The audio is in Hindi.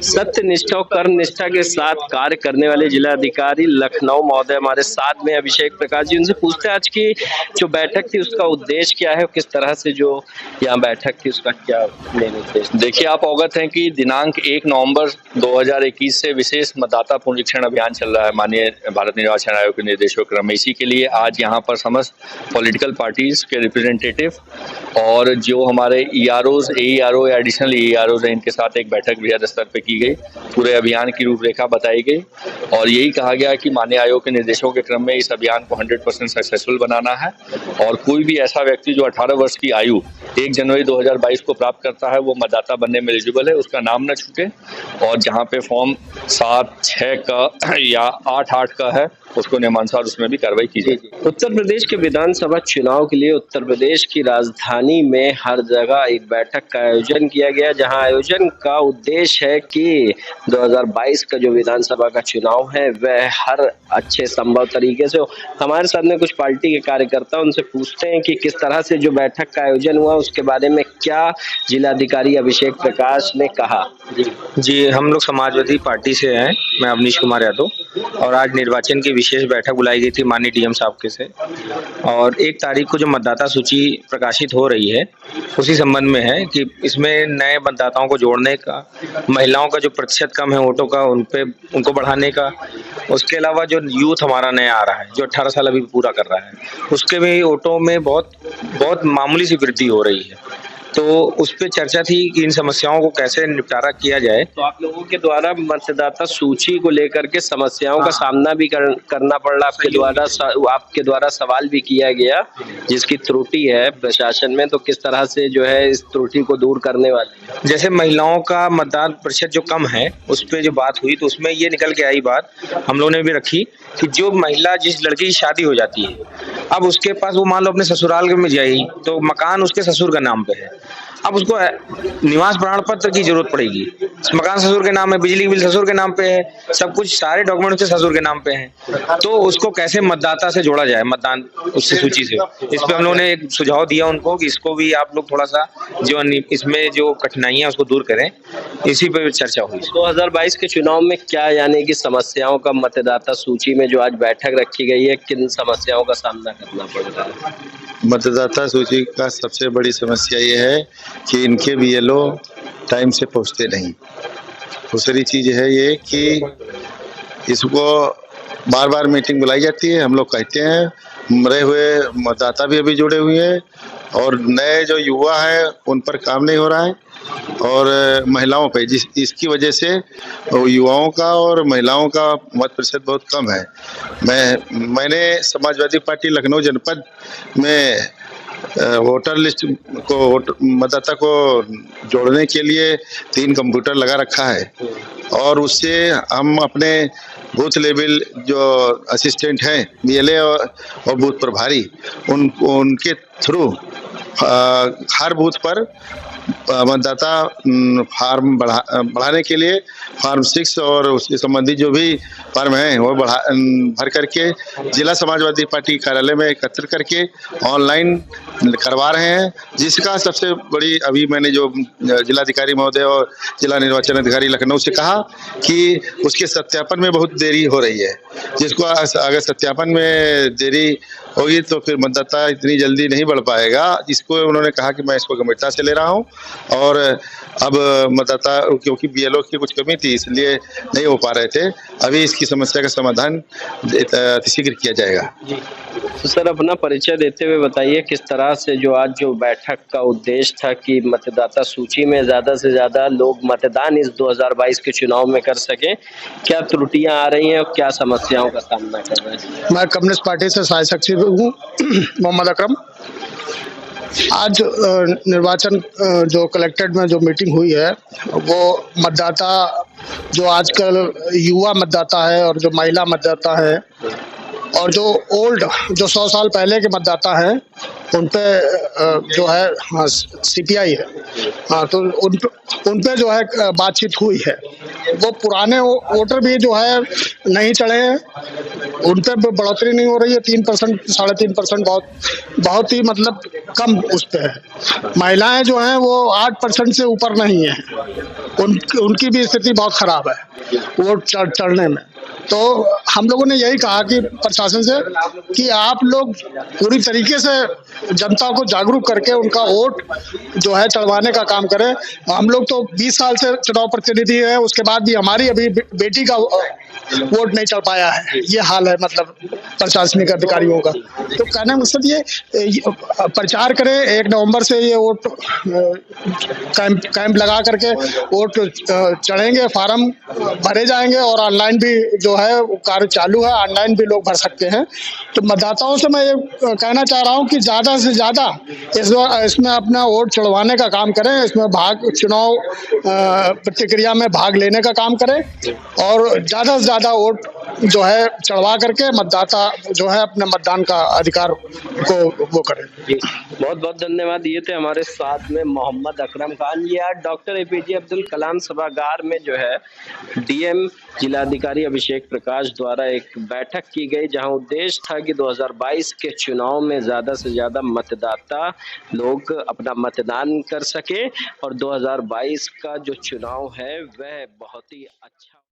सत्य निष्ठा और कर्म निष्ठा के साथ कार्य करने वाले जिला अधिकारी लखनऊ महोदय हमारे साथ में अभिषेक प्रकाश जी। उनसे पूछते हैं आज की जो बैठक थी उसका उद्देश्य क्या है और किस तरह से जो यहाँ बैठक थी उसका क्या मेन उद्देश्य। देखिए, आप अवगत हैं कि दिनांक 1 नवंबर 2021 से विशेष मतदाता पुनरीक्षण अभियान चल रहा है माननीय भारत निर्वाचन आयोग के निर्देशों क्रम में। इसी के लिए आज यहाँ पर समस्त पॉलिटिकल पार्टीज के रिप्रेजेंटेटिव और जो हमारे EROs, AERO या एडिशनल EROs हैं, इनके साथ एक बैठक बृहद स्तर पर की गई। पूरे अभियान की रूपरेखा बताई गई और यही कहा गया कि माननीय आयोग के निर्देशों के क्रम में इस अभियान को 100% सक्सेसफुल बनाना है और कोई भी ऐसा व्यक्ति जो 18 वर्ष की आयु 1 जनवरी 2022 को प्राप्त करता है वो मतदाता बनने में एलिजिबल है, उसका नाम न छूटे और जहाँ पे फॉर्म 7, 6 का या 8 का है उसको नियमानुसार उसमें भी कार्रवाई की जाएगी। उत्तर प्रदेश के विधानसभा चुनाव के लिए उत्तर प्रदेश की राजधानी में हर जगह एक बैठक का आयोजन किया गया, जहां आयोजन का उद्देश्य है कि 2022 का जो विधानसभा का चुनाव है वह हर अच्छे संभव तरीके से हो। हमारे साथ में कुछ पार्टी के कार्यकर्ता, उनसे पूछते हैं कि किस तरह से जो बैठक का आयोजन हुआ उसके बारे में क्या जिलाधिकारी अभिषेक प्रकाश ने कहा। जी, हम लोग समाजवादी पार्टी से हैं। मैं अवनीश कुमार यादव और आज निर्वाचन की विशेष बैठक बुलाई गई थी माननीय DM साहब के से और 1 तारीख को जो मतदाता सूची प्रकाशित हो रही है उसी संबंध में है कि इसमें नए मतदाताओं को जोड़ने का, महिलाओं का जो प्रतिशत कम है वोटों का उनको बढ़ाने का, उसके अलावा जो यूथ हमारा नया आ रहा है जो 18 साल अभी पूरा कर रहा है उसके भी वोटों में बहुत मामूली सी वृद्धि हो रही है। तो उस पर चर्चा थी कि इन समस्याओं को कैसे निपटारा किया जाए। तो आप लोगों के द्वारा मतदाता सूची को लेकर के समस्याओं का सामना भी करना पड़ रहा, आपके द्वारा सवाल भी किया गया जिसकी त्रुटि है प्रशासन में, तो किस तरह से जो है इस त्रुटि को दूर करने वाले। जैसे महिलाओं का मतदान प्रतिशत जो कम है उस पर जो बात हुई तो उसमें ये निकल के आई बात हम लोगों ने भी रखी कि जो महिला जिस लड़की की शादी हो जाती है अब उसके पास वो मान लो अपने ससुराल में जाएगी तो मकान उसके ससुर का नाम पे है, अब उसको निवास प्रमाण पत्र की जरूरत पड़ेगी। मकान ससुर के नाम है, बिजली बिल ससुर के नाम पे है, सब कुछ सारे डॉक्यूमेंट उसके ससुर के नाम पे हैं, तो उसको कैसे मतदाता से जोड़ा जाए मतदान उससे सूची से। इस पे हम लोगों ने एक सुझाव दिया उनको कि इसको भी आप लोग थोड़ा सा जो इसमें जो कठिनाइयां उसको दूर करें, इसी पे चर्चा हुई। 2022 के चुनाव में क्या यानी कि समस्याओं का मतदाता सूची में जो आज बैठक रखी गई है, किन समस्याओं का सामना करना पड़ रहा है। मतदाता सूची का सबसे बड़ी समस्या ये है कि इनके BLO टाइम से पहुंचते नहीं। दूसरी चीज है ये कि इसको बार बार मीटिंग बुलाई जाती है, हम लोग कहते हैं, मरे हुए मतदाता भी अभी जुड़े हुए हैं और नए जो युवा है उन पर काम नहीं हो रहा है और महिलाओं पे इसकी वजह से युवाओं का और महिलाओं का मत प्रतिशत बहुत कम है। मैंने समाजवादी पार्टी लखनऊ जनपद में वोटर लिस्ट को मतदाता को जोड़ने के लिए 3 कंप्यूटर लगा रखा है और उससे हम अपने बूथ लेवल जो असिस्टेंट हैं BLA और बूथ प्रभारी उनके थ्रू हर बूथ पर मतदाता फार्म बढ़ाने के लिए फार्म 6 और उसके संबंधित जो भी फॉर्म हैं वो भर करके जिला समाजवादी पार्टी कार्यालय में एकत्र करके ऑनलाइन करवा रहे हैं, जिसका सबसे बड़ी अभी मैंने जो जिलाधिकारी महोदय और जिला निर्वाचन अधिकारी लखनऊ से कहा कि उसके सत्यापन में बहुत देरी हो रही है, जिसको अगर सत्यापन में देरी होगी तो फिर मतदाता इतनी जल्दी नहीं बढ़ पाएगा। इसको उन्होंने कहा कि मैं इसको गंभीरता से ले रहा हूं और अब मतदाता क्योंकि BLO की कुछ कमी थी इसलिए नहीं हो पा रहे थे, अभी इसकी समस्या का समाधान शीघ्र किया जाएगा। तो सर अपना परिचय देते हुए बताइए किस तरह से जो आज जो बैठक का उद्देश्य था कि मतदाता सूची में ज्यादा से ज्यादा लोग मतदान इस 2022 के चुनाव में कर सके, क्या त्रुटियां आ रही हैं और क्या समस्याओं का सामना कर रहे हैं। मैं कम्युनिस्ट पार्टी से सहायक सचिव हूँ मोहम्मद अकरम। आज निर्वाचन जो कलेक्टेड में जो मीटिंग हुई है वो मतदाता जो आजकल युवा मतदाता है और जो महिला मतदाता है और जो ओल्ड जो 100 साल पहले के मतदाता हैं उन पे जो है CPI है, तो उन पे जो है बातचीत हुई है। वो पुराने वोटर भी जो है नहीं चढ़े हैं, उन पे बढ़ोतरी नहीं हो रही है, 3% 3.5% बहुत ही मतलब कम उस पे है। महिलाएं जो हैं वो 8% से ऊपर नहीं है। उनकी भी स्थिति बहुत खराब है वोट चढ़ने में। तो हम लोगों ने यही कहा कि प्रशासन से कि आप लोग पूरी तरीके से जनता को जागरूक करके उनका वोट जो है चढ़वाने का काम करें। हम लोग तो 20 साल से चुनाव प्रतिनिधि है, उसके बाद भी हमारी अभी बेटी का वोट नहीं चढ़ पाया है। ये हाल है मतलब प्रशासनिक अधिकारियों का। तो कहने का मकसद ये प्रचार करें, 1 नवंबर से ये वोट कैंप लगा करके वोट चढ़ेंगे, फार्म भरे जाएंगे और ऑनलाइन भी जो है वो कार्य चालू है, ऑनलाइन भी लोग भर सकते हैं। तो मतदाताओं से मैं ये कहना चाह रहा हूँ कि ज़्यादा से ज़्यादा इसमें अपना वोट चढ़वाने का काम करें, इसमें चुनाव प्रतिक्रिया में भाग लेने का काम करें और ज़्यादा से ज़्यादा वोट जो है चढ़वा करके मतदाता जो है अपने मतदान का अधिकार को वो करें। बहुत बहुत धन्यवाद। ये थे हमारे साथ में मोहम्मद अकरम खान। ये आज डॉक्टर APJ अब्दुल कलाम सभागार में जो है DM जिलाधिकारी अभिषेक प्रकाश द्वारा एक बैठक की गई, जहां उद्देश्य था कि 2022 के चुनाव में ज्यादा से ज्यादा मतदाता लोग अपना मतदान कर सके और 2022 का जो चुनाव है वह बहुत ही अच्छा